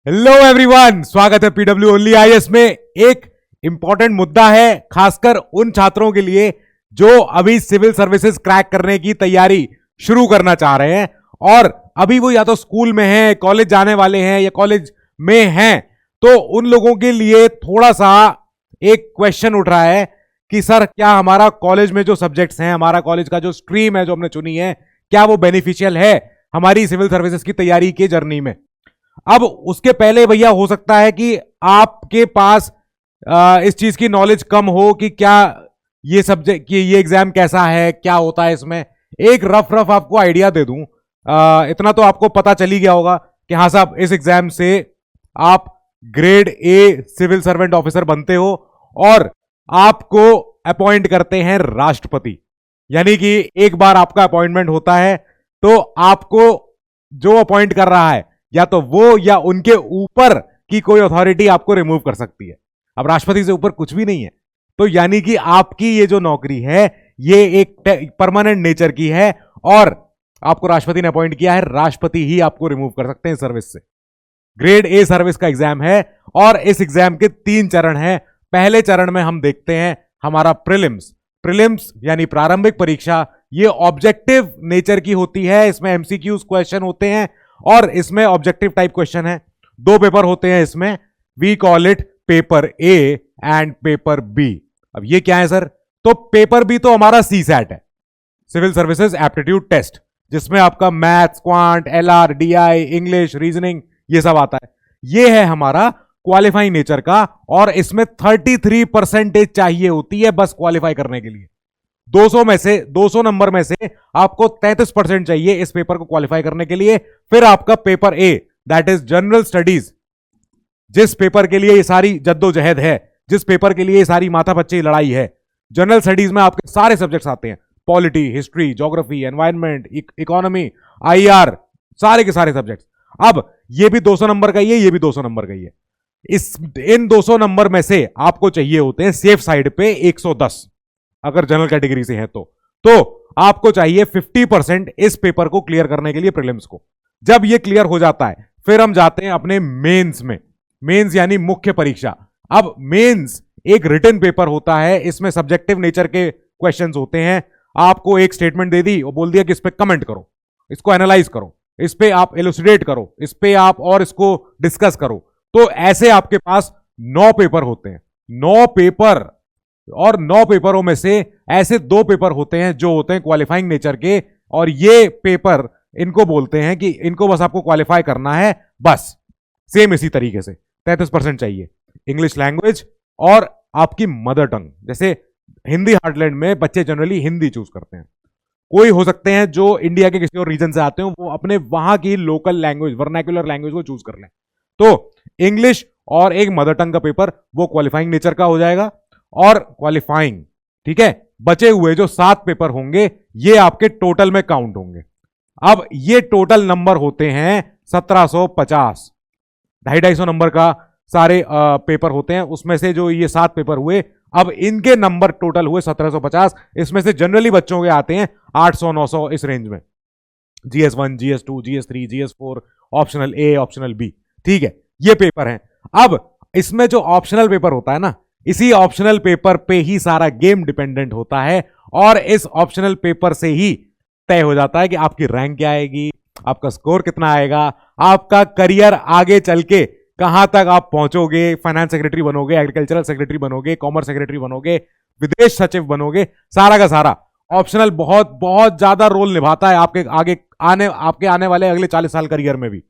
Hello everyone, स्वागत है PW only IAS में। एक इंपॉर्टेंट मुद्दा है खासकर उन छात्रों के लिए जो अभी सिविल सर्विसेज क्रैक करने की तैयारी शुरू करना चाह रहे हैं और अभी वो या तो स्कूल में हैं, कॉलेज जाने वाले हैं या कॉलेज में हैं। तो उन लोगों के लिए थोड़ा सा एक क्वेश्चन उठ रहा है कि सर क्या हमारा कॉलेज में जो सब्जेक्ट्स हैं, हमारा कॉलेज का जो स्ट्रीम है जो हमने चुनी है, क्या वो बेनिफिशियल है हमारी सिविल सर्विसेज की तैयारी के जर्नी में। अब उसके पहले भैया हो सकता है कि आपके पास इस चीज की नॉलेज कम हो कि क्या ये सब्जेक्ट कि ये एग्जाम कैसा है, क्या होता है इसमें। एक रफ आपको आइडिया दे दूं, इतना तो आपको पता चल ही गया होगा कि हाँ साहब इस एग्जाम से आप grade A civil servant officer बनते हो और आपको अपॉइंट करते हैं राष्ट्रपति। यानी कि एक बार आपका अपॉइंटमेंट होता है तो आपको जो अपॉइंट कर रहा है या तो वो या उनके ऊपर की कोई अथॉरिटी आपको रिमूव कर सकती है। अब राष्ट्रपति से ऊपर कुछ भी नहीं है, तो यानी कि आपकी ये जो नौकरी है ये एक परमानेंट नेचर की है और आपको राष्ट्रपति ने अपॉइंट किया है, राष्ट्रपति ही आपको रिमूव कर सकते हैं सर्विस से। ग्रेड ए सर्विस का एग्जाम है और इस एग्जाम के 3 चरण हैं। पहले चरण में हम देखते हैं हमारा प्रीलिम्स यानी प्रारंभिक परीक्षा। ये ऑब्जेक्टिव नेचर की होती है, इसमें एमसीक्यूज क्वेश्चन होते हैं और इसमें ऑब्जेक्टिव टाइप क्वेश्चन है। 2 पेपर होते हैं इसमें, we call it paper A and paper B. अब ये क्या है सर? तो पेपर बी तो हमारा सीसैट है, सिविल सर्विसेज एप्टीट्यूड टेस्ट, जिसमें आपका maths, quant, LR, DI, English, reasoning ये सब आता है। ये है हमारा क्वालिफाइंग नेचर का और इसमें 33% चाहिए होती है बस क्वालिफाई करने के लिए। 200 नंबर में से आपको 33% चाहिए इस पेपर को क्वालिफाई करने के लिए। फिर आपका paper A that is general studies, जिस पेपर के लिए ये सारी जद्दोजहद है, जिस पेपर के लिए ये सारी माथापच्ची लड़ाई है। जनरल स्टडीज में आपके सारे सब्जेक्ट्स आते हैं, polity, history, geography, environment, economy, IR, सारे के सारे सब्जेक्ट्स। अब ये भी 200 नंबर का ही है, ये भी 200 नंबर का ही है। इन 200 नंबर में से आपको चाहिए होते हैं सेफ साइड पे 110, अगर जनरल कैटेगरी से है तो आपको चाहिए 50% इस पेपर को क्लियर करने के लिए, प्रीलिम्स को। जब ये क्लियर हो जाता है फिर हम जाते हैं अपने मेंस में। मेंस यानी मुख्य परीक्षा। अब मेंस एक रिटन पेपर होता है, इसमें सब्जेक्टिव नेचर के क्वेश्चंस होते हैं। आपको एक स्टेटमेंट दे दी और बोल दिया कि इस पे कमेंट करो, इसको एनालाइज करो, इस पे आप एलुसिडेट करो, इस पे आप और इसको डिस्कस करो। तो ऐसे आपके पास 9 पेपर होते हैं, 9 पेपर, और 9 पेपरों में से ऐसे 2 पेपर होते हैं जो होते हैं क्वालिफाइंग नेचर के। और ये पेपर इनको बोलते हैं कि इनको बस आपको क्वालिफाई करना है, बस सेम इसी तरीके से 33% चाहिए। इंग्लिश लैंग्वेज और आपकी मदर टंग, जैसे हिंदी हार्टलैंड में बच्चे जनरली हिंदी चूज करते हैं। कोई हो सकते हैं जो इंडिया के किसी और रीजन से आते हो, वो अपने वहां की लोकल लैंग्वेज, वर्नाक्युलर लैंग्वेज को चूज कर लें। तो इंग्लिश और एक मदर टंग का पेपर वो क्वालिफाइंग नेचर का हो जाएगा और क्वालिफाइंग, ठीक है। बचे हुए जो 7 पेपर होंगे ये आपके टोटल में काउंट होंगे। अब ये टोटल नंबर होते हैं 1750, 250 नंबर का सारे पेपर होते हैं। उसमें से जो ये 7 पेपर हुए, अब इनके नंबर टोटल हुए 1750। इसमें से जनरली बच्चों के आते हैं 800-900 इस रेंज में, GS1, GS2, GS3, GS4, optional ए, ऑप्शनल बी, ठीक है। ये पेपर हैं। अब इसमें जो ऑप्शनल पेपर होता है ना, इसी ऑप्शनल पेपर पे ही सारा गेम डिपेंडेंट होता है और इस ऑप्शनल पेपर से ही तय हो जाता है कि आपकी रैंक क्या आएगी, आपका स्कोर कितना आएगा, आपका करियर आगे चल के कहां तक आप पहुंचोगे। फाइनेंस सेक्रेटरी बनोगे, एग्रीकल्चरल सेक्रेटरी बनोगे, कॉमर्स सेक्रेटरी बनोगे, विदेश सचिव बनोगे, सारा का सारा ऑप्शनल बहुत बहुत ज्यादा रोल निभाता है आपके आने वाले अगले 40 साल करियर में भी,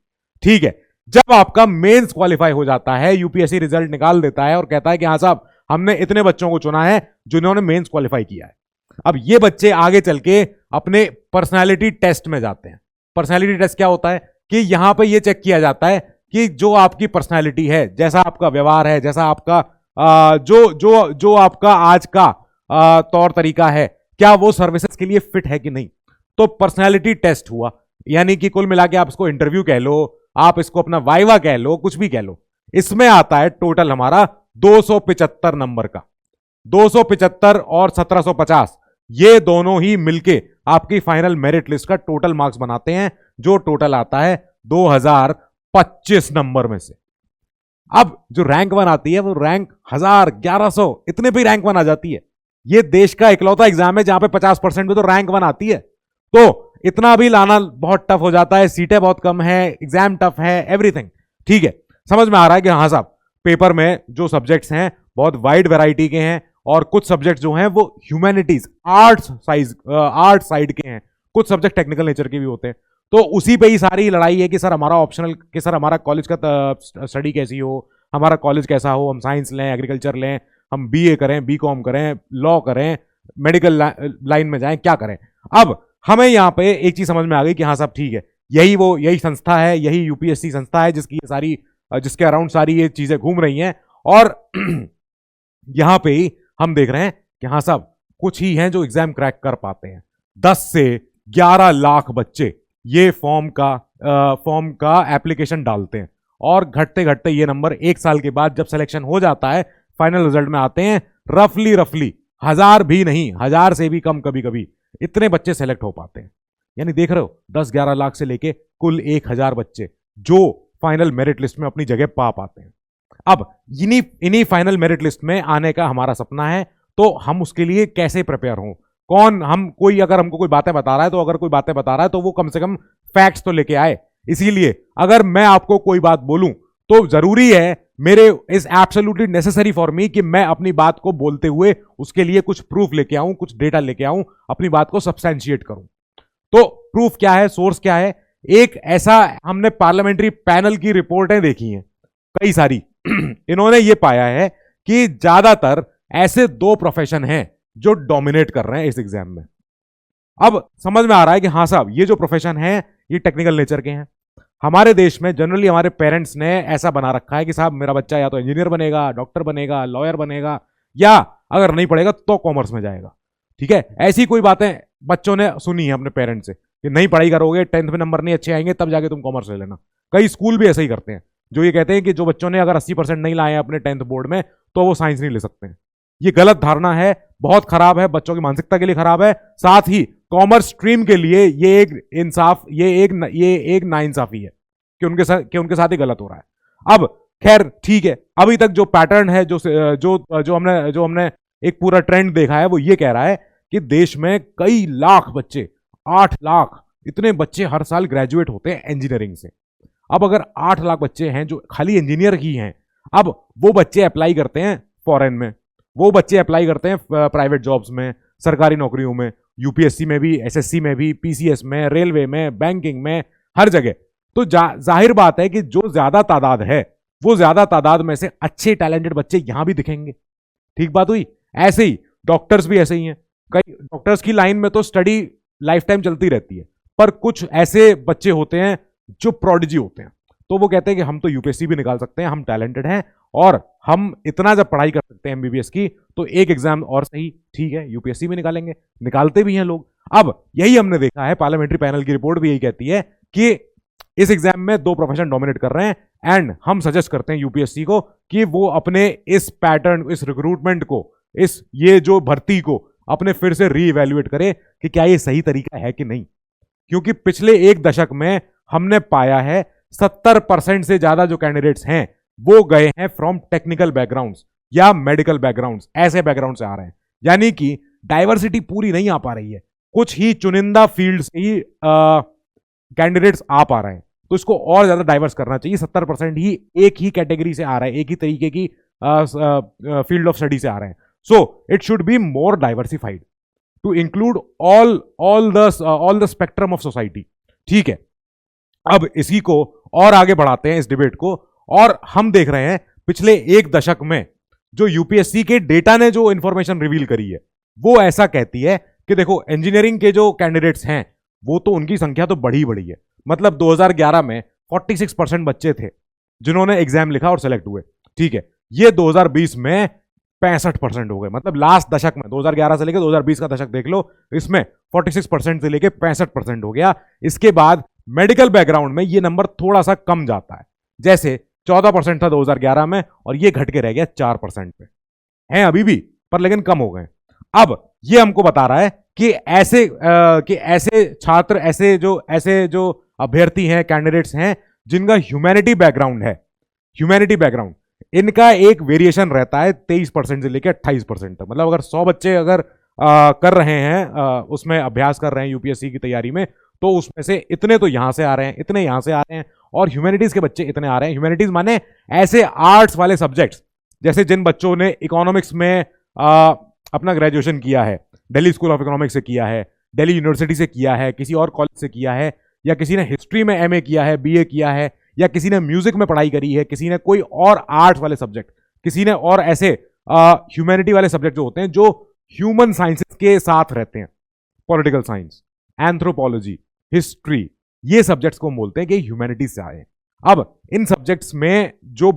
ठीक है। जब आपका मेंस क्वालिफाई हो जाता है, यूपीएससी रिजल्ट निकाल देता है और कहता है कि हाँ साहब हमने इतने बच्चों को चुना है जिन्होंने मेंस क्वालिफाई किया है। अब ये बच्चे आगे चल के अपने पर्सनालिटी टेस्ट में जाते हैं। पर्सनालिटी टेस्ट क्या होता है कि यहां पे ये चेक किया जाता है कि जो आपकी पर्सनालिटी है, जैसा आपका व्यवहार है, जैसा आपका जो आपका आज का तौर तरीका है, क्या वो सर्विसेज के लिए फिट है कि नहीं। तो पर्सनालिटी टेस्ट हुआ, यानी कि कुल मिला के आप इसको इंटरव्यू कह लो, आप इसको अपना वाइवा कह लो, कुछ भी कह लो। इसमें आता है टोटल हमारा 275 नंबर का। 275 और 1750 ये दोनों ही मिलके आपकी फाइनल मेरिट लिस्ट का टोटल मार्क्स बनाते हैं, जो टोटल आता है 2025 नंबर में से। अब जो रैंक वन आती है वो रैंक 1000 1100 इतने पे रैंक वन आ जाती है। ये देश का इकलौता एग्जाम है जहां पे 50% में तो रैंक वन आती है। तो इतना भी लाना बहुत टफ हो जाता है, सीटें बहुत कम है, एग्जाम टफ है, एवरीथिंग। ठीक है, समझ में आ रहा है कि हाँ साहब पेपर में जो सब्जेक्ट्स हैं बहुत वाइड वैरायटी के हैं, और कुछ सब्जेक्ट जो हैं वो ह्यूमैनिटीज आर्ट साइड के हैं, कुछ सब्जेक्ट टेक्निकल नेचर के भी होते हैं। तो उसी पे ही सारी लड़ाई है कि सर हमारा ऑप्शनल, कि सर हमारा कॉलेज का स्टडी कैसी हो, हमारा कॉलेज कैसा हो, हम साइंस लें, एग्रीकल्चर लें, हम बीए करें, बीकॉम करें, लॉ करें, मेडिकल लाइन में जाएं, क्या करें। अब हमें यहाँ पे एक चीज समझ में आ गई कि हाँ साहब ठीक है, यही संस्था है, यही यूपीएससी संस्था है जिसकी ये सारी, जिसके अराउंड सारी ये चीजें घूम रही हैं। और यहां पे ही हम देख रहे हैं कि हाँ साहब कुछ ही हैं जो एग्जाम क्रैक कर पाते हैं। 10 से 11 लाख बच्चे ये फॉर्म का एप्लीकेशन डालते हैं, और घटते घटते ये नंबर एक साल के बाद जब सिलेक्शन हो जाता है, फाइनल रिजल्ट में आते हैं, रफली 1000 भी नहीं, 1000 से भी कम कभी कभी इतने बच्चे सेलेक्ट हो पाते हैं। यानी देख रहे हो 10-11 लाख से लेके कुल 1000 बच्चे जो फाइनल मेरिट लिस्ट में अपनी जगह पा पाते हैं। अब इन्हीं फाइनल मेरिट लिस्ट में आने का हमारा सपना है, तो हम उसके लिए कैसे प्रिपेयर हों? अगर हमको कोई बातें बता रहा है, तो अगर कोई बातें बता रहा है तो वो कम से कम फैक्ट्स तो लेके आए। इसीलिए अगर मैं आपको कोई बात बोलूं तो जरूरी है, मेरे is absolutely necessary for me कि मैं अपनी बात को बोलते हुए उसके लिए कुछ प्रूफ लेके आऊं, कुछ डेटा लेके आऊं, अपनी बात को सब्सटेंशिएट करूं। तो प्रूफ क्या है, सोर्स क्या है? एक ऐसा, हमने पार्लियामेंट्री पैनल की रिपोर्टें देखी हैं कई सारी। इन्होंने ये पाया है कि ज्यादातर ऐसे 2 प्रोफेशन हैं जो डोमिनेट कर रहे हैं इस एग्जाम में। अब समझ में आ रहा है कि हाँ साहब ये जो प्रोफेशन है ये टेक्निकल नेचर के हैं। हमारे देश में जनरली हमारे पेरेंट्स ने ऐसा बना रखा है कि साहब मेरा बच्चा या तो इंजीनियर बनेगा, डॉक्टर बनेगा, लॉयर बनेगा, या अगर नहीं पढ़ेगा तो कॉमर्स में जाएगा। ठीक है, ऐसी कोई बातें बच्चों ने सुनी है अपने पेरेंट्स से कि नहीं पढ़ाई करोगे, 10th में नंबर नहीं अच्छे आएंगे, तब जाके तुम कॉमर्स ले लेना। कई स्कूल भी ऐसे ही करते हैं, जो ये कहते हैं कि जो बच्चों ने अगर 80% नहीं लाए अपने 10th बोर्ड में तो वो साइंस नहीं ले सकते हैं। ये गलत धारणा है, बहुत खराब है, बच्चों की मानसिकता के लिए खराब है। साथ ही कॉमर्स स्ट्रीम के लिए ये एक नाइंसाफी है कि उनके साथ ही गलत हो रहा है। अब खैर ठीक है, अभी तक जो पैटर्न है, जो हमने एक पूरा ट्रेंड देखा है, वो ये कह रहा है कि देश में कई लाख बच्चे, 8 लाख इतने बच्चे हर साल ग्रेजुएट होते हैं इंजीनियरिंग से। अब अगर 8 लाख बच्चे हैं जो खाली इंजीनियर ही हैं, अब वो बच्चे अप्लाई करते हैं फॉरेन में, वो बच्चे अप्लाई करते हैं प्राइवेट जॉब्स में, सरकारी नौकरियों में, यूपीएससी में भी, एसएससी में भी, पीसीएस में, रेलवे में, बैंकिंग में, हर जगह। तो जाहिर बात है कि जो ज्यादा तादाद है, वो ज्यादा तादाद में से अच्छे टैलेंटेड बच्चे यहां भी दिखेंगे। ठीक बात हुई। ऐसे ही डॉक्टर्स भी ऐसे ही हैं। कई डॉक्टर्स की लाइन में तो स्टडी लाइफ टाइम चलती रहती है, पर कुछ ऐसे बच्चे होते हैं जो प्रोडिजी होते हैं, तो वो कहते हैं कि हम तो यूपीएससी भी निकाल सकते हैं, हम टैलेंटेड हैं, और हम इतना जब पढ़ाई कर सकते हैं एमबीबीएस की, तो एक एग्जाम और सही, ठीक है यूपीएससी भी निकालेंगे। निकालते भी हैं लोग। अब यही हमने देखा है, पार्लियामेंट्री पैनल की रिपोर्ट भी यही कहती है कि इस एग्जाम में 2 प्रोफेशन डोमिनेट कर रहे हैं, एंड हम सजेस्ट करते हैं यूपीएससी को कि वो अपने इस पैटर्न, इस रिक्रूटमेंट को, ये जो भर्ती को अपने फिर से रीइवैल्यूएट करे कि क्या ये सही तरीका है कि नहीं। क्योंकि पिछले 1 दशक में हमने पाया है 70% से ज्यादा जो कैंडिडेट्स हैं वो गए हैं फ्रॉम टेक्निकल बैकग्राउंड्स या मेडिकल बैकग्राउंड्स, ऐसे बैकग्राउंड से आ रहे हैं। यानी कि डाइवर्सिटी पूरी नहीं आ पा रही है, कुछ ही चुनिंदा फील्ड से ही कैंडिडेट्स आ पा रहे हैं। तो इसको और ज्यादा डाइवर्स करना चाहिए। 70% ही एक ही कैटेगरी से आ रहा है, एक ही तरीके की फील्ड ऑफ स्टडी से आ रहे हैं। So it should be more diversified to include all the spectrum of society. ठीक है, अब इसी को और आगे बढ़ाते हैं इस डिबेट को, और हम देख रहे हैं पिछले 1 दशक में जो यूपीएससी के डेटा ने जो इंफॉर्मेशन रिवील करी है, वो ऐसा कहती है कि देखो इंजीनियरिंग के जो कैंडिडेट्स हैं वो तो उनकी संख्या तो बढ़ी है। मतलब 2011 में 46% बच्चे थे जिन्होंने एग्जाम लिखा और सेलेक्ट हुए। ठीक है, ये 2020 में 65% हो गए। मतलब लास्ट दशक में 2011 से लेकर 2020 का दशक देख लो, इसमें 46% से लेकर 65% हो गया। इसके बाद मेडिकल बैकग्राउंड में ये नंबर थोड़ा सा कम जाता है, जैसे 14% था 2011 में, और ये घट के रह गया 4% पे। हैं अभी भी, पर लेकिन कम हो गए। अब ये हमको बता रहा है कि ऐसे छात्र, ऐसे जो अभ्यर्थी हैं, कैंडिडेट्स हैं जिनका ह्यूमैनिटी बैकग्राउंड है, ह्यूमैनिटी बैकग्राउंड, इनका एक वेरिएशन रहता है 23% से लेकर 28% तक। मतलब अगर 100 बच्चे अगर कर रहे हैं, उसमें अभ्यास कर रहे हैं यूपीएससी की तैयारी में, तो उसमें से इतने तो यहां से आ रहे हैं, इतने यहां से आ रहे हैं, और ह्यूमैनिटीज के बच्चे इतने आ रहे हैं। ह्यूमैनिटीज माने ऐसे आर्ट्स वाले सब्जेक्ट्स, जैसे जिन बच्चों ने इकोनॉमिक्स में अपना ग्रेजुएशन किया है, दिल्ली स्कूल ऑफ इकोनॉमिक्स से किया है, दिल्ली यूनिवर्सिटी से किया है, किसी और कॉलेज से किया है, या किसी ने हिस्ट्री में एमए किया है, बीए किया है, या किसी ने म्यूजिक में पढ़ाई करी है, किसी ने कोई और आर्ट्स वाले सब्जेक्ट, किसी ने और ऐसे ह्यूमैनिटी वाले सब्जेक्ट जो होते हैं जो ह्यूमन साइंसेस के साथ रहते हैं, पॉलिटिकल साइंस, एंथ्रोपोलॉजी, हिस्ट्री, ये सब्जेक्ट्स को हम बोलते हैं कि ह्यूमैनिटीज से आए। अब इन सब्जेक्ट्स में जो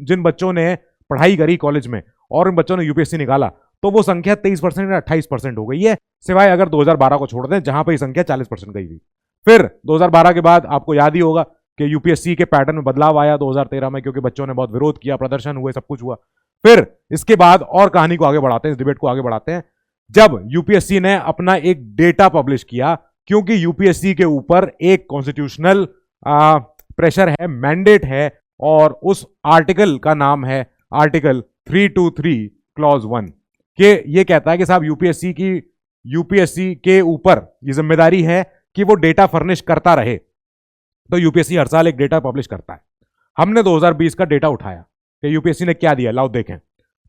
जिन बच्चों ने पढ़ाई करी कॉलेज में और उन बच्चों ने यूपीएससी निकाला, तो वो संख्या 23% या 28% हो गई है, सिवाय अगर 2012 को छोड़ दें, जहां पर ये संख्या 40% गई थी। फिर 2012 के बाद आपको याद ही होगा कि यूपीएससी के पैटर्न में बदलाव आया 2013 में, क्योंकि बच्चों ने बहुत विरोध किया, प्रदर्शन हुए, सब कुछ हुआ। फिर इसके बाद और कहानी को आगे बढ़ाते हैं, इस डिबेट को आगे बढ़ाते हैं, जब यूपीएससी ने अपना एक डेटा पब्लिश किया, क्योंकि यूपीएससी के ऊपर एक कॉन्स्टिट्यूशनल प्रेशर है, मैंडेट है, और उस आर्टिकल का नाम है आर्टिकल 323 क्लॉज 1, कि ये कहता है कि साहब यूपीएससी के ऊपर ये जिम्मेदारी है कि वो डेटा फर्निश करता रहे। तो यूपीएससी हर साल एक डेटा पब्लिश करता है। हमने 2020 का डेटा उठाया कि यूपीएससी ने क्या दिया, लाओ देखें।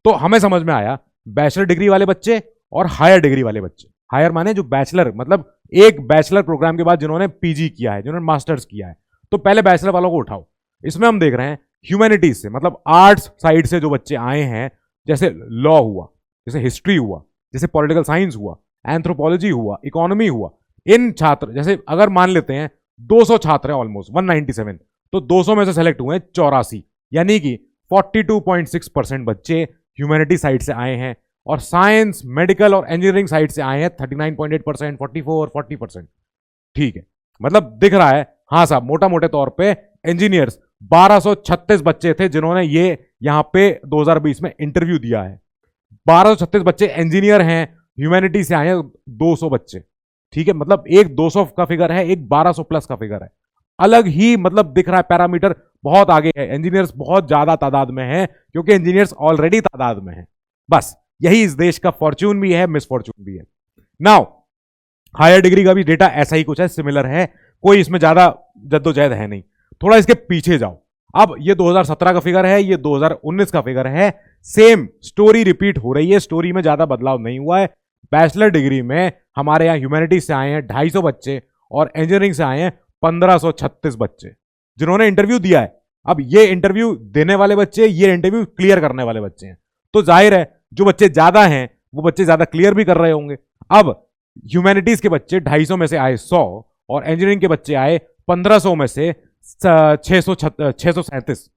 तो हमें समझ में आया बैचलर डिग्री वाले बच्चे और हायर डिग्री वाले बच्चे, हायर माने जो बैचलर, मतलब एक बैचलर प्रोग्राम के बाद जिन्होंने पीजी किया है, जिन्होंने मास्टर्स किया है, तो पहले बैचलर वालों को उठाओ। इसमें हम देख रहे हैं ह्यूमैनिटीज से, मतलब आर्ट्स साइड से जो बच्चे आए हैं, जैसे लॉ हुआ, जैसे हिस्ट्री हुआ, जैसे पॉलिटिकल साइंस हुआ, एंथ्रोपोलॉजी हुआ, इकोनॉमी हुआ, इन छात्र, जैसे अगर मान लेते हैं 200 छात्र हैं, ऑलमोस्ट 197, तो 200 में से सेलेक्ट हुए 84, यानी कि 42.6% बच्चे ह्यूमैनिटी साइड से आए हैं, और साइंस, मेडिकल और इंजीनियरिंग साइड से आए हैं 39.8%, 44 और 40%। ठीक है, मतलब दिख रहा है, हाँ साहब, मोटा मोटे तौर पे इंजीनियर्स 1236 बच्चे थे जिन्होंने ये यहां पे 2020 में इंटरव्यू दिया है। 1236 बच्चे इंजीनियर हैं, ह्यूमैनिटी से आए हैं 200 बच्चे। ठीक है, मतलब एक 200 का फिगर है, एक 1200 प्लस का फिगर है। अलग ही मतलब दिख रहा है, पैरामीटर बहुत आगे है, इंजीनियर्स बहुत ज्यादा तादाद में है, क्योंकि इंजीनियर्स ऑलरेडी तादाद में है। बस यही इस देश का फॉर्च्यून भी है, मिसफॉर्च्यून भी है। नाउ हायर डिग्री का भी डेटा ऐसा ही कुछ है, सिमिलर है, कोई इसमें ज्यादा जद्दोजहद है नहीं। थोड़ा इसके पीछे जाओ, अब ये 2017 का फिगर है, ये 2019 का फिगर है, सेम स्टोरी रिपीट हो रही है, स्टोरी में ज्यादा बदलाव नहीं हुआ है। बैचलर डिग्री में हमारे यहां ह्यूमैनिटीज से आए हैं 250 बच्चे, और इंजीनियरिंग से आए हैं 1536 बच्चे जिन्होंने इंटरव्यू दिया है। अब ये इंटरव्यू देने वाले बच्चे, ये इंटरव्यू क्लियर करने वाले बच्चे हैं, तो जाहिर है जो बच्चे ज्यादा हैं वो बच्चे ज्यादा क्लियर भी कर रहे होंगे। अब ह्यूमैनिटीज के बच्चे 250 में से आए 100, और इंजीनियरिंग के बच्चे आए 1500 में से 637।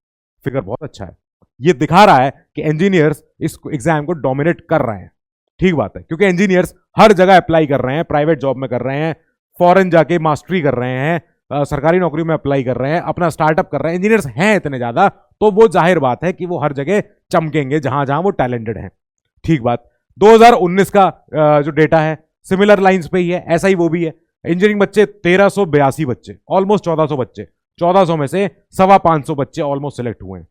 फिगर बहुत अच्छा है, ये दिखा रहा है कि इंजीनियर्स इस एग्जाम को डोमिनेट कर रहे हैं। ठीक बात है, क्योंकि इंजीनियर्स हर जगह अप्लाई कर रहे हैं, प्राइवेट जॉब में कर रहे हैं, फॉरेन जाके मास्टरी कर रहे हैं, सरकारी नौकरी में अप्लाई कर रहे हैं, अपना स्टार्टअप कर रहे हैं। इंजीनियर्स हैं इतने ज्यादा, तो वो जाहिर बात है कि वो हर जगह चमकेंगे जहां जहां वो टैलेंटेड हैं। ठीक बात। 2019 का जो डेटा है सिमिलर लाइंस पे ही है, ऐसा ही वो भी है। इंजीनियरिंग बच्चे 1382 बच्चे, ऑलमोस्ट 1400 बच्चे, 1400 में से 550 बच्चे ऑलमोस्ट सिलेक्ट हुए हैं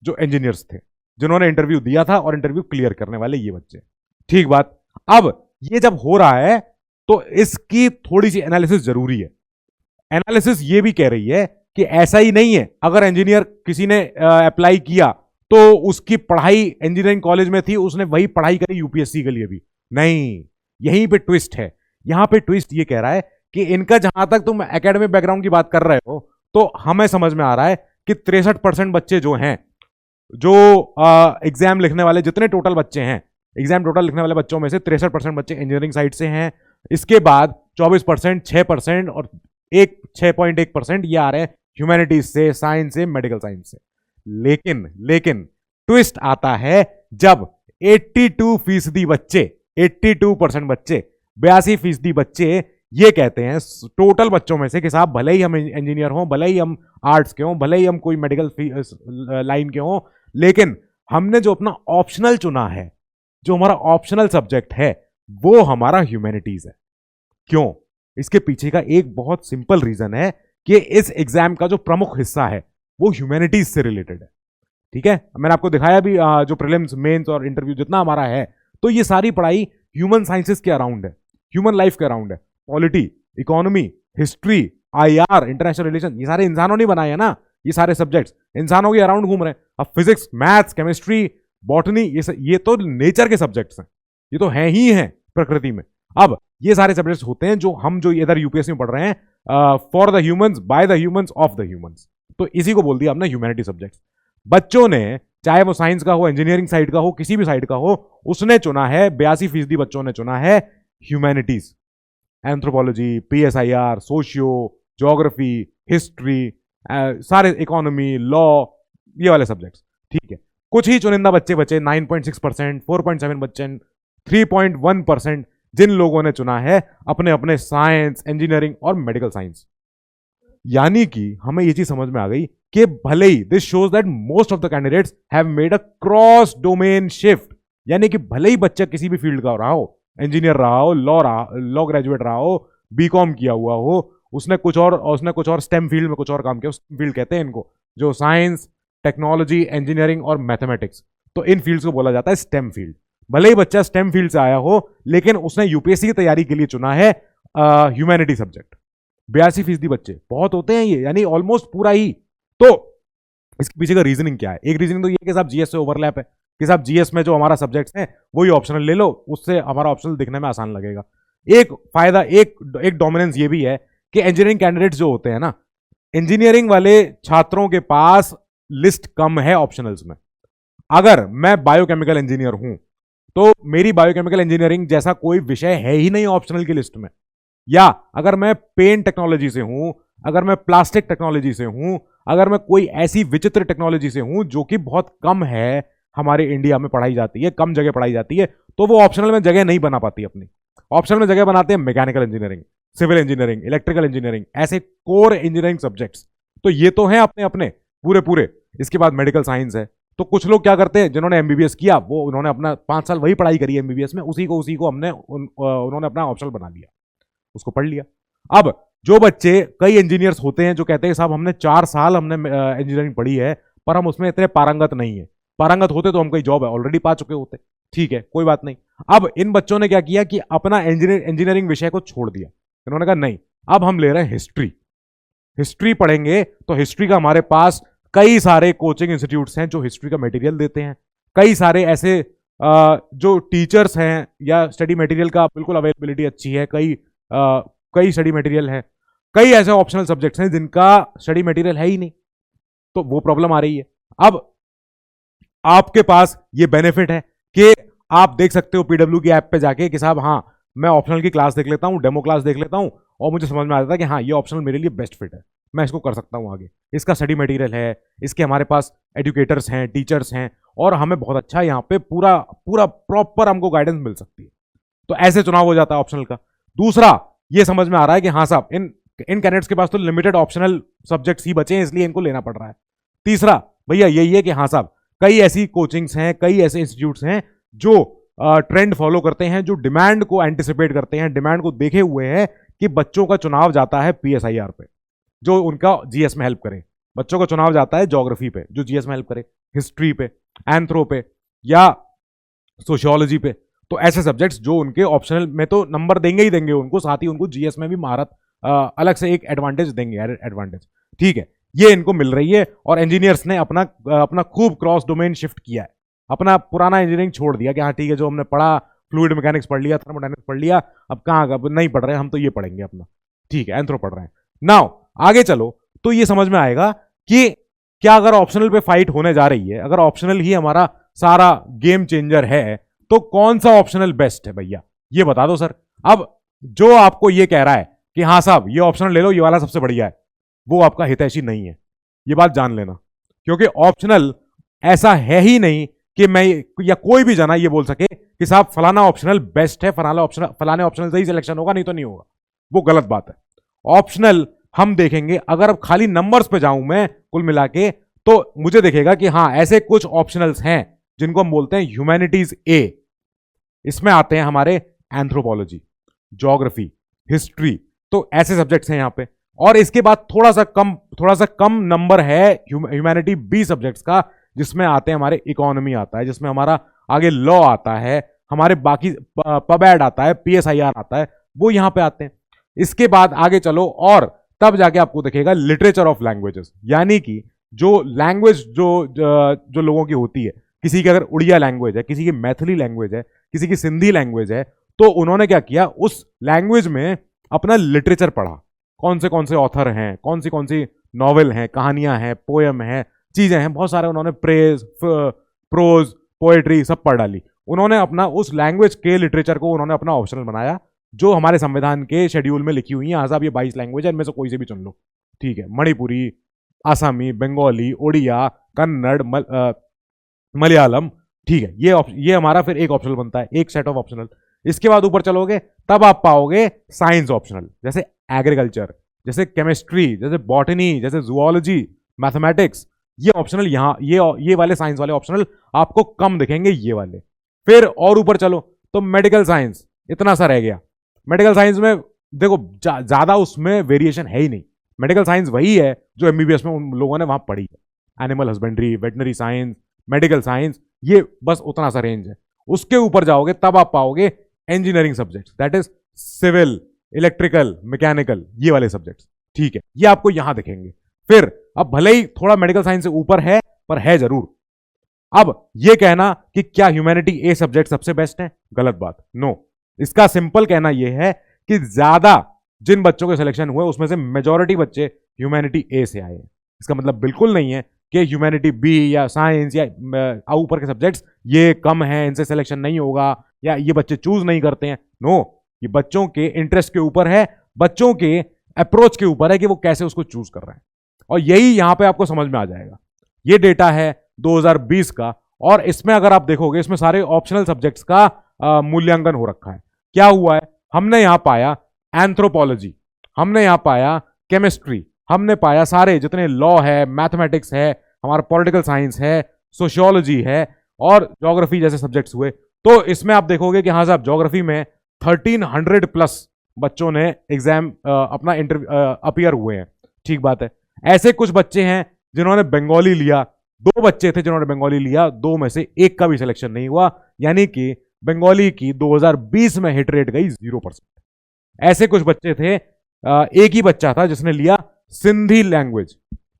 जो इंजीनियर्स थे, जिन्होंने इंटरव्यू दिया था, और इंटरव्यू क्लियर करने वाले ये बच्चे। ठीक बात। अब ये जब हो रहा है तो इसकी थोड़ी सी एनालिसिस जरूरी है। एनालिसिस ये भी कह रही है कि ऐसा ही नहीं है, अगर इंजीनियर किसी ने अप्लाई किया तो उसकी पढ़ाई इंजीनियरिंग कॉलेज में थी, उसने वही पढ़ाई करी यूपीएससी के लिए भी नहीं। यहीं पे ट्विस्ट है। यहां पे ट्विस्ट ये कह रहा है कि इनका, जहां तक तुम एकेडमिक बैकग्राउंड की बात कर रहे हो, तो हमें समझ में आ रहा है कि 63% बच्चे जो हैं, जो एग्जाम लिखने वाले, जितने टोटल बच्चे हैं, एग्जाम टोटल लिखने वाले बच्चों में से 63% बच्चे इंजीनियरिंग साइड से हैं। इसके बाद 24%, 6% और 6.1% ये आ रहे हैं ह्यूमैनिटीज से, साइंस से, मेडिकल साइंस से। लेकिन ट्विस्ट आता है जब 82% बच्चे, 82% बच्चे, 82% बच्चे ये कहते हैं टोटल बच्चों में से कि साहब भले ही हम इंजीनियर हों, भले ही हम आर्ट्स के हों, भले ही हम कोई मेडिकल लाइन के हों, लेकिन हमने जो अपना ऑप्शनल चुना है, जो हमारा ऑप्शनल सब्जेक्ट है, वो हमारा ह्यूमैनिटीज है। क्यों? इसके पीछे का एक बहुत सिंपल रीजन है कि इस एग्जाम का जो प्रमुख हिस्सा है वो ह्यूमैनिटीज से रिलेटेड है। ठीक है, मैंने आपको दिखाया भी जो प्रीलिम्स, मेंस और इंटरव्यू जितना हमारा है, तो ये सारी पढ़ाई ह्यूमन साइंसेस के अराउंड है, ह्यूमन लाइफ के अराउंड है। Polity, economy, history, IR, international relation, ये सारे इंसानों ने बनाए हैं ना, ये सारे सब्जेक्ट्स इंसानों के अराउंड घूम रहे हैं। अब फिजिक्स, मैथ्स, केमिस्ट्री, बॉटनी, ये तो नेचर के सब्जेक्ट्स हैं, ये तो हैं ही हैं प्रकृति में। अब ये सारे सब्जेक्ट्स होते हैं जो इधर यूपीएससी में पढ़ रहे हैं, for the humans, by the humans, of the humans. तो इसी को बोल दिया हमने ह्यूमैनिटी सब्जेक्ट्स। बच्चों ने, चाहे वो साइंस का हो, इंजीनियरिंग साइड का हो, किसी भी साइड का हो, उसने चुना है, 82% बच्चों ने चुना है humanities. Anthropology, PSIR, socio, geography, history, सारे इकोनॉमी, लॉ, ये वाले सब्जेक्ट्स। ठीक है, कुछ ही चुनिंदा बच्चे बचे, 9.6%, 4.7%, 3.1%, जिन लोगों ने चुना है अपने अपने साइंस, इंजीनियरिंग और मेडिकल साइंस। यानी कि हमें ये चीज समझ में आ गई कि भले ही this shows that most of the candidates have made a cross domain shift, यानी कि भले ही बच्चा किसी भी फील्ड का रहा हो, इंजीनियर रहा हो, लॉ ग्रेजुएट रहा हो, बीकॉम किया हुआ हो, उसने कुछ और स्टेम फील्ड में कुछ और काम किया, स्टेम फील्ड कहते हैं इनको, जो साइंस, टेक्नोलॉजी, इंजीनियरिंग और मैथमेटिक्स, तो इन फील्ड्स को बोला जाता है स्टेम फील्ड। भले ही बच्चा स्टेम फील्ड से आया हो, लेकिन उसने यूपीएससी की तैयारी के लिए चुना है ह्यूमैनिटी सब्जेक्ट। 82% बच्चे बहुत होते हैं ये, यानी ऑलमोस्ट पूरा ही। तो इसके पीछे का रीजनिंग क्या है? एक रीजनिंग तो ये कि साहब जीएस से ओवरलैप है, कि साहब जीएस में जो हमारा सब्जेक्ट्स हैं वही ऑप्शनल ले लो, उससे हमारा ऑप्शनल दिखने में आसान लगेगा। एक फायदा, एक डोमिनेंस ये भी है कि इंजीनियरिंग कैंडिडेट्स जो होते हैं ना, इंजीनियरिंग वाले छात्रों के पास लिस्ट कम है ऑप्शनल्स में। अगर मैं बायोकेमिकल इंजीनियर हूं तो मेरी बायोकेमिकल इंजीनियरिंग जैसा कोई विषय है ही नहीं ऑप्शनल की लिस्ट में। या अगर मैं पेंट टेक्नोलॉजी से हूं, अगर मैं प्लास्टिक टेक्नोलॉजी से हूं, अगर मैं कोई ऐसी विचित्र टेक्नोलॉजी से हूं जो कि बहुत कम है, हमारे इंडिया में पढ़ाई जाती है, कम जगह पढ़ाई जाती है, तो वो ऑप्शनल में जगह नहीं बना पाती अपनी। ऑप्शनल में जगह बनाते हैं mechanical engineering, civil engineering, electrical engineering, ऐसे कोर इंजीनियरिंग सब्जेक्ट्स। तो ये तो हैं अपने अपने पूरे पूरे। इसके बाद मेडिकल साइंस है। तो कुछ लोग क्या करते हैं, जिन्होंने एमबीबीएस किया, वो उन्होंने अपना 5 साल वही पढ़ाई करी एमबीबीएस में, उसी को उन्होंने अपना ऑप्शनल बना लिया, उसको पढ़ लिया। अब जो बच्चे, कई इंजीनियर्स होते हैं जो कहते हैं साहब हमने 4 साल हमने इंजीनियरिंग पढ़ी है, पर हम उसमें इतने पारंगत नहीं है। पारंगत होते तो हम कहीं जॉब ऑलरेडी पा चुके होते। ठीक है, कोई बात नहीं। अब इन बच्चों ने क्या किया कि अपना इंजीनियरिंग विषय को छोड़ दिया। इन्होंने कहा नहीं, अब हम ले रहे हैं हिस्ट्री पढ़ेंगे। तो हिस्ट्री का हमारे पास कई सारे कोचिंग इंस्टीट्यूट्स हैं जो हिस्ट्री का मटेरियल देते हैं। कई सारे ऐसे जो टीचर्स हैं, या स्टडी मटेरियल का बिल्कुल अवेलेबिलिटी अच्छी है, कई स्टडी मटेरियल है। कई ऐसे ऑप्शनल सब्जेक्ट्स हैं जिनका स्टडी मटेरियल है ही नहीं, तो वो प्रॉब्लम आ रही है। अब आपके पास ये बेनिफिट है कि आप देख सकते हो पीडब्ल्यू की ऐप पे जाके कि साहब हाँ, मैं ऑप्शनल की क्लास देख लेता हूं, डेमो क्लास देख लेता हूं, और मुझे समझ में आ जाता है कि हाँ, ये ऑप्शनल मेरे लिए बेस्ट फिट है, मैं इसको कर सकता हूं आगे। इसका स्टडी मटेरियल है, इसके हमारे पास एजुकेटर्स हैं, टीचर्स हैं, और हमें बहुत अच्छा यहाँ पे पूरा प्रॉपर हमको गाइडेंस मिल सकती है। तो ऐसे चुनाव हो जाता है ऑप्शनल का। दूसरा, ये समझ में आ रहा है कि हाँ साहब, इन कैंडिडेट्स के पास तो लिमिटेड ऑप्शनल सब्जेक्ट्स ही बचे हैं, इसलिए इनको लेना पड़ रहा है। तीसरा भैया यही है कि हाँ साहब, कई ऐसी कोचिंग्स हैं, कई ऐसे इंस्टीट्यूट्स हैं जो ट्रेंड फॉलो करते हैं, जो डिमांड को एंटिसिपेट करते हैं, डिमांड को देखे हुए हैं कि बच्चों का चुनाव जाता है पीएसआईआर पे, जो उनका जीएस में हेल्प करे। बच्चों का चुनाव जाता है ज्योग्राफी पे, जो जीएस में हेल्प करे, हिस्ट्री पे, एंथ्रो पे, या सोशियोलॉजी पे। तो ऐसे सब्जेक्ट्स जो उनके ऑप्शनल में तो नंबर देंगे ही देंगे उनको, साथ ही उनको जीएस में भी महारत अलग से एक एडवांटेज देंगे, एडवांटेज। ठीक है, ये इनको मिल रही है। और इंजीनियर्स ने अपना खूब क्रॉस डोमेन शिफ्ट किया है, अपना पुराना इंजीनियरिंग छोड़ दिया कि हाँ ठीक है, जो हमने पढ़ा, फ्लूइड मैकेनिक्स पढ़ लिया, थर्मोडायनेमिक्स पढ़ लिया, अब कहाँ नहीं पढ़ रहे, हम तो ये पढ़ेंगे अपना। ठीक है, एंथ्रो पढ़ रहे हैं। नाउ आगे चलो तो ये समझ में आएगा कि क्या अगर ऑप्शनल पे फाइट होने जा रही है, अगर ऑप्शनल ही हमारा सारा गेम चेंजर है, तो कौन सा ऑप्शनल बेस्ट है भैया, ये बता दो सर। अब जो आपको ये कह रहा है कि हाँ साहब ये ऑप्शनल ले लो, ये वाला सबसे बढ़िया है, वो आपका हितैषी नहीं है, ये बात जान लेना। क्योंकि ऑप्शनल ऐसा है ही नहीं कि मैं या कोई भी जना ये बोल सके कि साहब फलाना ऑप्शनल बेस्ट है, फलाने ऑप्शनल से ही सिलेक्शन होगा, नहीं तो नहीं होगा। वो गलत बात है। ऑप्शनल हम देखेंगे, अगर अब खाली नंबर्स पे जाऊं मैं कुल मिला के, तो मुझे दिखेगा कि हाँ ऐसे कुछ ऑप्शनल्स हैं जिनको हम बोलते हैं ह्यूमैनिटीज ए। इसमें आते हैं हमारे एंथ्रोपोलॉजी, ज्योग्राफी, हिस्ट्री, तो ऐसे सब्जेक्ट्स हैं यहाँ पे। और इसके बाद थोड़ा सा कम नंबर है ह्यूमैनिटी बी सब्जेक्ट्स का, जिसमें आते हैं हमारे इकोनॉमी आता है, जिसमें हमारा आगे लॉ आता है, हमारे बाकी पबैड आता है, पीएसआईआर आता है, वो यहां पे आते हैं। इसके बाद आगे चलो और तब जाके आपको दिखेगा लिटरेचर ऑफ लैंग्वेजेस, यानी कि जो लैंग्वेज जो लोगों की होती है, किसी की अगर उड़िया लैंग्वेज है, किसी की मैथिली लैंग्वेज है, किसी की सिंधी लैंग्वेज है, तो उन्होंने क्या किया, उस लैंग्वेज में अपना लिटरेचर पढ़ा, कौन से ऑथर हैं, कौन सी नॉवेल हैं, कहानियां हैं, पोएम हैं, चीजें हैं, बहुत सारे उन्होंने प्रोज पोएट्री सब पढ़ डाली। उन्होंने अपना उस लैंग्वेज के लिटरेचर को उन्होंने अपना ऑप्शनल बनाया, जो हमारे संविधान के शेड्यूल में लिखी हुई है। आज आप ये 22 लैंग्वेज है, इनमें से कोई से भी चुन लो, ठीक है, मणिपुरी, आसामी, बंगाली, ओडिया, कन्नड़, मलयालम, ठीक है, ये हमारा फिर एक ऑप्शनल बनता है, एक सेट ऑफ ऑप्शनल। इसके बाद ऊपर चलोगे तब आप पाओगे साइंस ऑप्शनल, जैसे एग्रीकल्चर, जैसे केमिस्ट्री, जैसे बॉटनी, जैसे जूलॉजी, मैथमेटिक्स, ये ऑप्शनल यहां ये वाले साइंस वाले ऑप्शनल आपको कम दिखेंगे, ये वाले। फिर और ऊपर चलो तो मेडिकल साइंस, इतना सा रह गया। मेडिकल साइंस में देखो ज्यादा उसमें वेरिएशन है ही नहीं, मेडिकल साइंस वही है जो एमबीबीएस में उन लोगों ने वहां पढ़ी है, animal husbandry, veterinary science, medical science, ये बस उतना सा रेंज है। उसके ऊपर जाओगे तब आप पाओगे engineering subjects, that is civil, electrical, mechanical, ये वाले सब्जेक्ट्स, ठीक है, ये आपको यहां दिखेंगे। फिर अब भले ही थोड़ा मेडिकल साइंस से ऊपर है, पर है जरूर। अब ये कहना कि क्या ह्यूमैनिटी ए सब्जेक्ट सबसे बेस्ट है, गलत बात, नो। इसका सिंपल कहना यह है कि ज्यादा जिन बच्चों के सिलेक्शन हुए उसमें से मेजॉरिटी बच्चे ह्यूमैनिटी ए से आए हैं। इसका मतलब बिल्कुल नहीं है कि ह्यूमैनिटी बी या साइंस या ऊपर के सब्जेक्ट्स ये कम है, इनसे सिलेक्शन नहीं होगा, या ये बच्चे चूज नहीं करते हैं, नो। ये बच्चों के इंटरेस्ट के ऊपर है, बच्चों के अप्रोच के ऊपर है कि वो कैसे उसको चूज कर रहे हैं, और यही यहां पे आपको समझ में आ जाएगा। ये डेटा है 2020 का, और इसमें अगर आप देखोगे इसमें सारे ऑप्शनल सब्जेक्ट्स का मूल्यांकन हो रखा है। क्या हुआ है, हमने यहां पाया एंथ्रोपोलॉजी, हमने यहां पाया केमिस्ट्री, हमने पाया सारे जितने लॉ है, मैथमेटिक्स है, हमारा पॉलिटिकल साइंस है, सोशियोलॉजी है, और ज्योग्राफी जैसे सब्जेक्ट्स हुए। तो इसमें आप देखोगे कि हाँ साहब, ज्योग्राफी में 1300 प्लस बच्चों ने एग्जाम अपना अपीयर हुए हैं, ठीक बात है। ऐसे कुछ बच्चे हैं जिन्होंने बंगाली लिया, 2 बच्चे थे जिन्होंने बंगाली लिया, 2 में से 1 का भी सिलेक्शन नहीं हुआ, यानी कि बंगाली की 2020 में हिट रेट गई 0%। ऐसे कुछ बच्चे थे, एक ही बच्चा था जिसने लिया Sindhi language,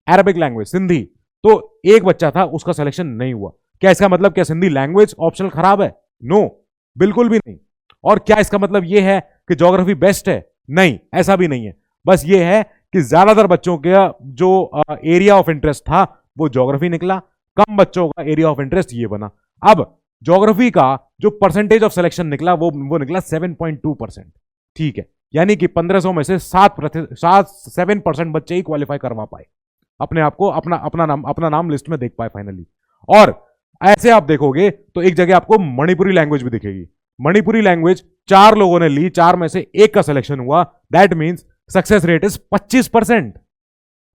Arabic language, Sindhi, तो एक बच्चा था, उसका सिलेक्शन नहीं हुआ। क्या इसका मतलब क्या सिंधी लैंग्वेज ऑप्शनल खराब है? नो, बिल्कुल भी नहीं। और क्या इसका मतलब यह है कि ज्योग्राफी बेस्ट है? नहीं, ऐसा भी नहीं है। बस यह है कि ज्यादातर बच्चों का जो एरिया ऑफ इंटरेस्ट था वो ज्योग्राफी निकला, कम बच्चों का एरिया ऑफ इंटरेस्ट ये बना। अब ज्योग्राफी का जो परसेंटेज ऑफ सिलेक्शन निकला वो निकला 7.2%, ठीक है, यानी कि 1500 में से 7% बच्चे ही क्वालिफाई करवा पाए, अपने आप को अपना नाम लिस्ट में देख पाए फाइनली। और ऐसे आप देखोगे तो एक जगह आपको मणिपुरी लैंग्वेज भी दिखेगी। मणिपुरी लैंग्वेज 4 लोगों ने ली, 4 में से 1 का सिलेक्शन हुआ, that means success rate is 25%।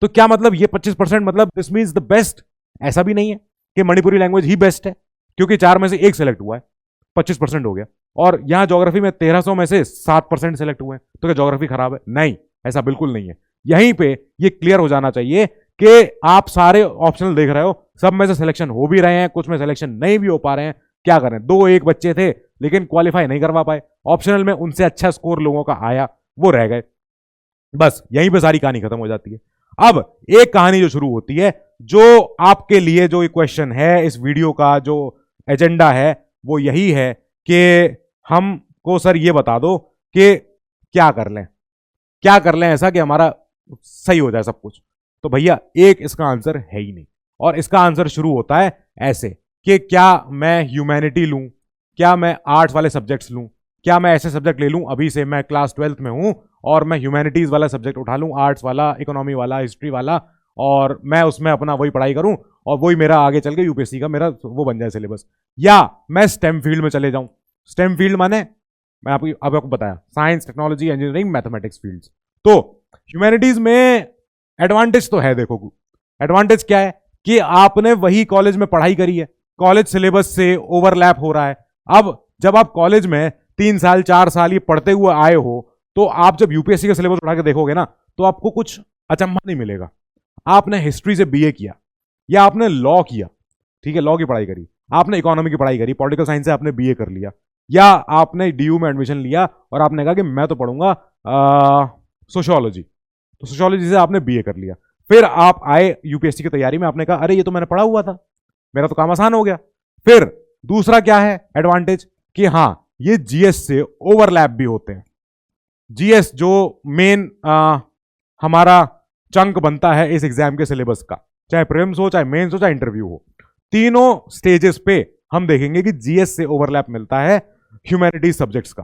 तो क्या मतलब ये 25% मतलब दिस मीन्स द बेस्ट? ऐसा भी नहीं है कि मणिपुरी लैंग्वेज ही बेस्ट है, क्योंकि 4 में से 1 सिलेक्ट हुआ है, 25% हो गया। और यहां ज्योग्राफी में 1300 में से 7% सिलेक्ट हुए हैं, तो क्या ज्योग्राफी खराब है? नहीं, ऐसा बिल्कुल नहीं है। यहीं पे ये क्लियर हो जाना चाहिए कि आप सारे ऑप्शनल देख रहे हो, सब में से सिलेक्शन हो भी रहे हैं, कुछ में सिलेक्शन नहीं भी हो पा रहे हैं। क्या करें, 2-1 बच्चे थे लेकिन क्वालिफाई नहीं करवा पाए, ऑप्शनल में उनसे अच्छा स्कोर लोगों का आया, वो रह गए। बस यहीं पे सारी कहानी खत्म हो जाती है। अब एक कहानी जो शुरू होती है, जो आपके लिए जो क्वेश्चन है, इस वीडियो का जो एजेंडा है वो यही है कि हमको सर ये बता दो कि क्या कर लें ऐसा कि हमारा सही हो जाए सब कुछ। तो भैया एक इसका आंसर है ही नहीं, और इसका आंसर शुरू होता है ऐसे कि क्या मैं ह्यूमैनिटी लूं, क्या मैं आर्ट्स वाले सब्जेक्ट्स लूं, क्या मैं ऐसे सब्जेक्ट ले लूं, अभी से मैं क्लास 12th में हूं और मैं ह्यूमैनिटीज वाला सब्जेक्ट उठा लूं, आर्ट्स वाला, इकोनॉमी वाला, हिस्ट्री वाला, और मैं उसमें अपना वही पढ़ाई करूं और वही मेरा आगे चल के यूपीएससी का मेरा वो बन जाए सिलेबस। या मैं स्टेम फील्ड में चले जाऊं। स्टेम फील्ड माने मैं आपको बताया, science, technology, engineering, mathematics fields. तो ह्यूमैनिटीज में एडवांटेज तो है, देखो एडवांटेज क्या है कि आपने वही कॉलेज में पढ़ाई करी है, कॉलेज सिलेबस से ओवरलैप हो रहा है। अब जब आप कॉलेज में 3 साल 4 साल ये पढ़ते हुए आए हो, तो आप जब यूपीएससी का सिलेबस उठा के देखोगे ना, तो आपको कुछ अचंभा नहीं मिलेगा। आपने हिस्ट्री से बीए किया या आपने लॉ किया, ठीक है, लॉ की पढ़ाई करी, आपने इकोनॉमी की पढ़ाई करी, पॉलिटिकल साइंस से आपने बीए कर लिया, या आपने डीयू में एडमिशन लिया और आपने कहा कि मैं तो पढ़ूंगा सोशियोलॉजी, तो सोशियोलॉजी से आपने बीए कर लिया, फिर आप आए यूपीएससी की तैयारी में, आपने कहा अरे ये तो मैंने पढ़ा हुआ था, मेरा तो काम आसान हो गया। फिर दूसरा क्या है एडवांटेज कि हाँ ये जीएस से ओवरलैप भी होते हैं। जीएस जो मेन हमारा चंक बनता है इस एग्जाम के सिलेबस का, चाहे प्रीलिम्स हो, चाहे मेंस हो, चाहे इंटरव्यू हो, तीनों स्टेजेस पे हम देखेंगे कि जीएस से ओवरलैप मिलता है ह्यूमैनिटीज सब्जेक्ट्स का।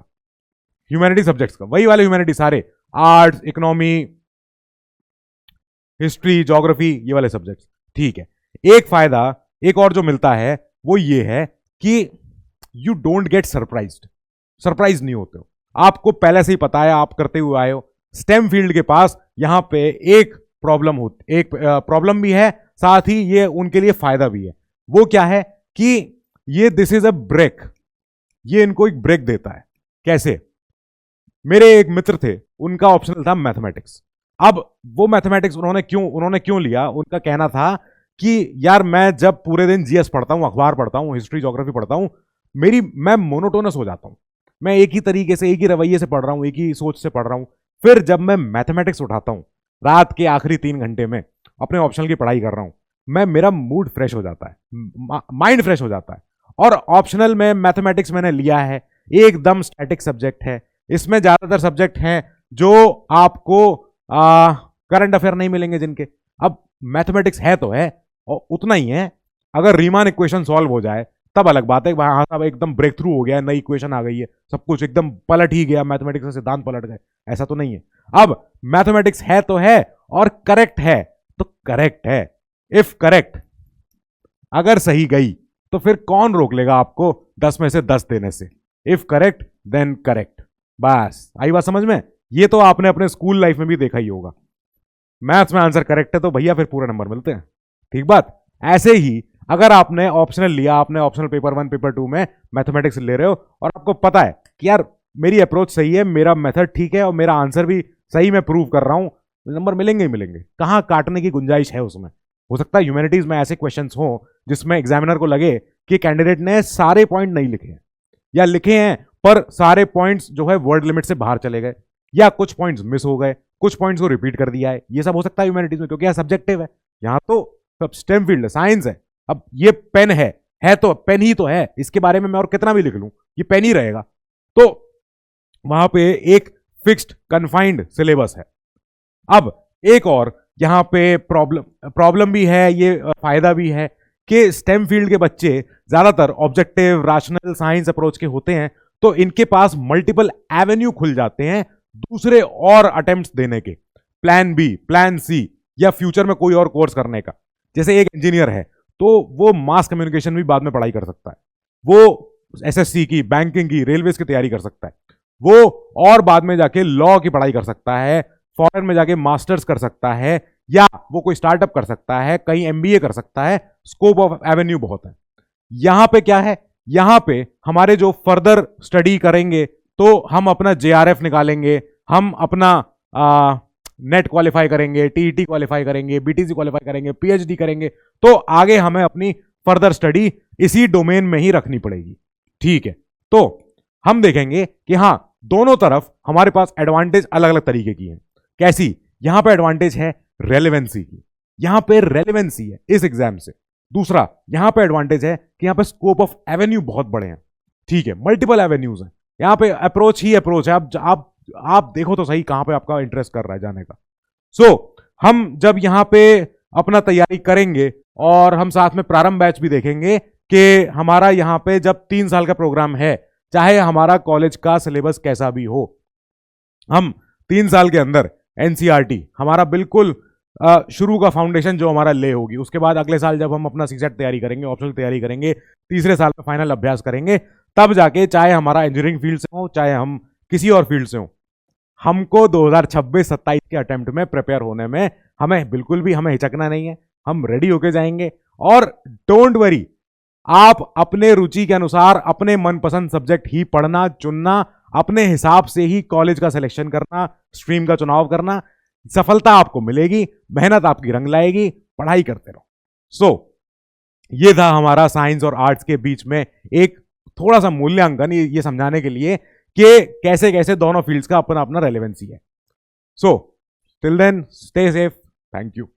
ह्यूमैनिटी सब्जेक्ट्स का वही वाले ह्यूमैनिटी सारे, आर्ट्स, इकोनॉमी, हिस्ट्री, ज्योग्राफी, ये वाले सब्जेक्ट्स, ठीक है। एक फायदा एक और जो मिलता है वो ये है कि you don't get surprised, surprise नहीं होते हो, आपको पहले से ही पता है, आप करते हुए आए हो। स्टेम फील्ड के पास यहां पे एक प्रॉब्लम होती, एक प्रॉब्लम भी है, साथ ही ये उनके लिए फायदा भी है। वो क्या है कि ये दिस इज अ ब्रेक, ये इनको एक ब्रेक देता है। कैसे? मेरे एक मित्र थे, उनका ऑप्शनल था मैथमेटिक्स। अब वो मैथमेटिक्स उन्होंने क्यों लिया? उनका कहना था कि यार मैं जब पूरे दिन जीएस पढ़ता हूं, अखबार पढ़ता हूं, हिस्ट्री ज्योग्राफी पढ़ता हूं, मैं मोनोटोनस हो जाता हूं, मैं एक ही तरीके से, एक ही रवैये से पढ़ रहा हूं, एक ही सोच से पढ़ रहा हूं। फिर जब मैं मैथमेटिक्स उठाता हूं रात के आखिरी 3 घंटे में, अपने ऑप्शनल की पढ़ाई कर रहा हूं, मेरा मूड फ्रेश हो जाता है, माइंड फ्रेश हो जाता है। और ऑप्शनल में मैथमेटिक्स मैंने लिया है, एकदम स्टैटिक सब्जेक्ट है, इसमें ज्यादातर सब्जेक्ट हैं जो आपको करंट अफेयर नहीं मिलेंगे जिनके। अब मैथमेटिक्स है तो है और उतना ही है, अगर रीमान इक्वेशन सॉल्व हो जाए तब अलग बात है, हाँ साहब एकदम ब्रेक थ्रू हो गया, नई इक्वेशन आ गई है, सब कुछ एकदम पलट ही गया, मैथमेटिक्स के सिद्धांत पलट गए, ऐसा तो नहीं है। अब मैथमेटिक्स है तो है और करेक्ट है तो करेक्ट है। इफ करेक्ट, अगर सही गई तो फिर कौन रोक लेगा आपको 10 में से 10 देने से? इफ करेक्ट देन करेक्ट, बस आई बात समझ में। ये तो आपने अपने स्कूल लाइफ में भी देखा ही होगा, मैथ्स में आंसर करेक्ट है तो भैया फिर पूरे नंबर मिलते हैं, ठीक बात। ऐसे ही अगर आपने ऑप्शनल लिया, आपने ऑप्शनल पेपर 1 पेपर 2 में मैथमेटिक्स ले रहे हो और आपको पता है कि यार मेरी अप्रोच सही है, मेरा मेथड ठीक है और मेरा आंसर भी सही मैं प्रूव कर रहा हूं, नंबर मिलेंगे ही मिलेंगे, कहां काटने की गुंजाइश है उसमें। हो सकता है ह्यूमैनिटीज में ऐसे क्वेश्चंस हो जिसमें एग्जामिनर को लगे कि कैंडिडेट ने सारे पॉइंट नहीं लिखे हैं, या लिखे हैं पर सारे पॉइंट्स जो है वर्ड लिमिट से बाहर चले गए, या कुछ पॉइंट्स मिस हो गए, कुछ पॉइंट्स को रिपीट कर दिया है, ये सब हो सकता है ह्यूमैनिटीज में, क्योंकि यह सब्जेक्टिव है, यहां तो सब स्टेम फील्ड है, साइंस है। अब ये पेन है तो पेन ही तो है, इसके बारे में मैं और कितना भी लिख लूं ये पेन ही रहेगा। तो वहां पे एक फिक्स्ड कन्फाइंड सिलेबस है। अब एक और यहां पे प्रॉब्लम भी है, ये फायदा भी है कि स्टेम फील्ड के बच्चे ज्यादातर ऑब्जेक्टिव, रैशनल, साइंस अप्रोच के होते हैं, तो इनके पास मल्टीपल एवेन्यू खुल जाते हैं दूसरे और अटेम्प्ट्स देने के, प्लान बी, प्लान सी, या फ्यूचर में कोई और कोर्स करने का। जैसे एक इंजीनियर है तो वो मास कम्युनिकेशन भी बाद में पढ़ाई कर सकता है, वो एसएससी की, बैंकिंग की, रेलवे की तैयारी कर सकता है, वो और बाद में जाके लॉ की पढ़ाई कर सकता है, फॉरेन में जाके मास्टर्स कर सकता है, या वो कोई स्टार्टअप कर सकता है, कहीं एमबीए कर सकता है। स्कोप ऑफ एवेन्यू बहुत है। यहां पे क्या है, यहां पे हमारे जो फर्दर स्टडी करेंगे तो हम अपना जेआरएफ निकालेंगे, हम अपना नेट क्वालिफाई करेंगे, टीईटी क्वालिफाई करेंगे, बीटीसी क्वालिफाई करेंगे, पीएचडी करेंगे, तो आगे हमें अपनी फर्दर स्टडी इसी डोमेन में ही रखनी पड़ेगी, ठीक है। तो हम देखेंगे कि हां दोनों तरफ हमारे पास एडवांटेज अलग अलग तरीके की है। कैसी? यहां पे एडवांटेज है रेलेवेंसी की, यहां पे रेलेवेंसी है इस एग्जाम से। दूसरा यहां पे एडवांटेज है कि यहां पे स्कोप ऑफ एवेन्यू बहुत बड़े हैं, ठीक है, मल्टीपल एवेन्यूज हैं, यहां पे अप्रोच ही अप्रोच है। आप देखो तो सही कहां पे आपका इंटरेस्ट कर रहा है जाने का। सो हम जब यहां पे अपना तैयारी करेंगे और हम साथ में प्रारंभ बैच भी देखेंगे कि हमारा यहां पे जब 3 साल का प्रोग्राम है, चाहे हमारा कॉलेज का सिलेबस कैसा भी हो, हम 3 साल के अंदर एनसीईआरटी हमारा बिल्कुल शुरू का फाउंडेशन जो हमारा ले होगी, उसके बाद अगले साल जब हम अपना सीसेट तैयारी करेंगे, ऑप्शनल तैयारी करेंगे, तीसरे साल में फाइनल अभ्यास करेंगे, तब जाके चाहे हमारा इंजीनियरिंग फील्ड से हो, चाहे हम किसी और फील्ड से हो, हमको 2026-27 के अटेम्प्ट में प्रिपेयर होने में हमें बिल्कुल भी हमें हिचकना नहीं है, हम रेडी होके जाएंगे। और डोंट वरी, आप अपने रुचि के अनुसार अपने मनपसंद सब्जेक्ट ही पढ़ना, चुनना, अपने हिसाब से ही कॉलेज का सिलेक्शन करना, स्ट्रीम का चुनाव करना, सफलता आपको मिलेगी, मेहनत आपकी रंग लाएगी, पढ़ाई करते रहो। ये था हमारा साइंस और आर्ट्स के बीच में एक थोड़ा सा मूल्यांकन, ये समझाने के लिए कि कैसे कैसे दोनों फील्ड्स का अपना अपना रेलेवेंसी है। Till then stay safe, thank you.